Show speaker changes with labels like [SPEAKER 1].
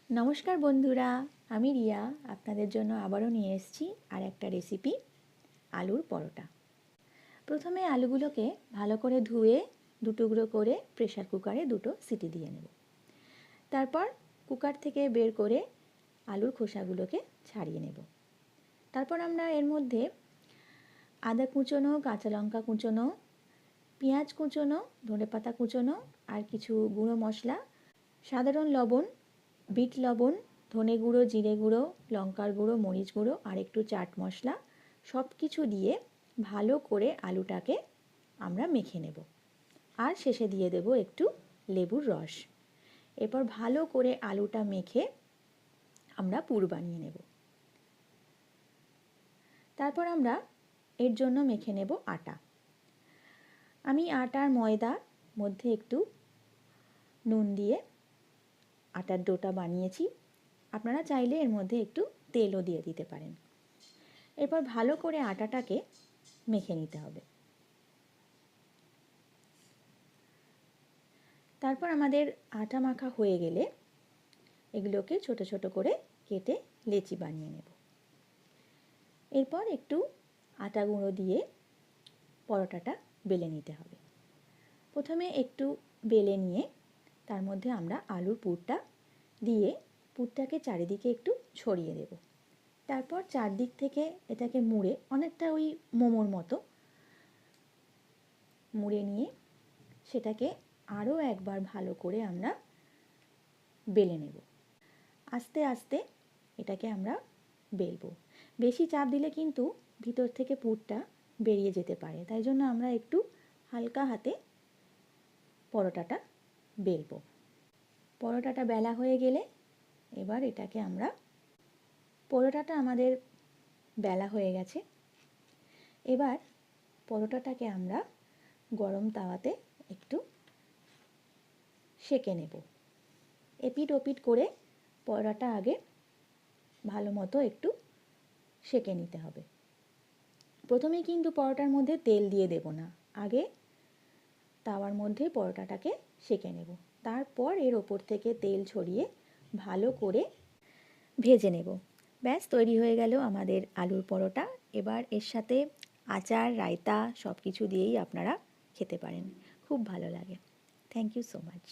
[SPEAKER 1] নমস্কার বন্ধুরা, আমি রিয়া আপনাদের জন্য আবারও নিয়ে এসেছি আর একটা রেসিপি আলুর পরোটা। প্রথমে আলুগুলোকে ভালো করে ধুয়ে দুটুকরো করে প্রেসার কুকারে 2টো সিটি দিয়ে নেব। তারপর কুকার থেকে বের করে আলুর খোসাগুলোকে ছাড়িয়ে নেব। তারপর আমরা এর মধ্যে আদা কুচোনো, কাঁচা লঙ্কা কুচোনো, পেঁয়াজ কুচোনো, ধনেপাতা কুচোনো আর কিছু গুঁড়ো মশলা, সাধারণ লবণ, বিট লবণ, ধনে গুঁড়ো, জিরে গুঁড়ো, লঙ্কার গুঁড়ো, মরিচ গুঁড়ো আর একটু চাট মশলা সব কিছু দিয়ে ভালো করে আলুটাকে আমরা মেখে নেব। আর শেষে দিয়ে দেব একটু লেবুর রস। এরপর ভালো করে আলুটা মেখে আমরা পুর বানিয়ে নেব। তারপর আমরা এর জন্য মেখে নেব আটা। আমি আটার ময়দার মধ্যে একটু নুন দিয়ে আটার ডোটা বানিয়েছি। আপনারা চাইলে এর মধ্যে একটু তেলও দিয়ে দিতে পারেন। এরপর ভালো করে আটাটাকে মেখে নিতে হবে। তারপর আমাদের আটা মাখা হয়ে গেলে এগুলোকে ছোট ছোট করে কেটে লেচি বানিয়ে নেব। এরপর একটু আটা গুঁড়ো দিয়ে পরোটাটা বেলে নিতে হবে। প্রথমে একটু বেলে নিয়ে তার মধ্যে আমরা আলুর পুরটা দিয়ে পুরটাকে চারিদিকে একটু ছড়িয়ে দেব। তারপর চারদিক থেকে এটাকে মুড়ে অনেকটা ওই মোমোর মতো মুড়ে নিয়ে সেটাকে আরও একবার ভালো করে আমরা বেলে নেব। আস্তে আস্তে এটাকে আমরা বেলবো। বেশি চাপ দিলে কিন্তু ভিতর থেকে পুরটা বেরিয়ে যেতে পারে, তাই জন্য আমরা একটু হালকা হাতে পরোটাটা বেলবো। পরোটাটা বেলা হয়ে গেলে এবার এটাকে আমরা, পরোটাটা আমাদের বেলা হয়ে গেছে। এবার পরোটাটাকে আমরা গরম তাওয়াতে একটু সেঁকে নেব। এপিট ওপিট করে পরোটাটা আগে ভালো মতো একটু সেঁকে নিতে হবে। প্রথমেই কিন্তু পরোটার মধ্যে তেল দিয়ে দেব না, আগে তাওয়ার মধ্যে পরোটাটাকে সেঁকে নেব। তারপর এর ওপর থেকে তেল ছড়িয়ে ভালো করে ভেজে নেব। ব্যাস, তৈরি হয়ে গেল আমাদের আলুর পরোটা। এবার এর সাথে আচার, রায়তা সব কিছু দিয়েই আপনারা খেতে পারেন, খুব ভালো লাগে। Thank you so much.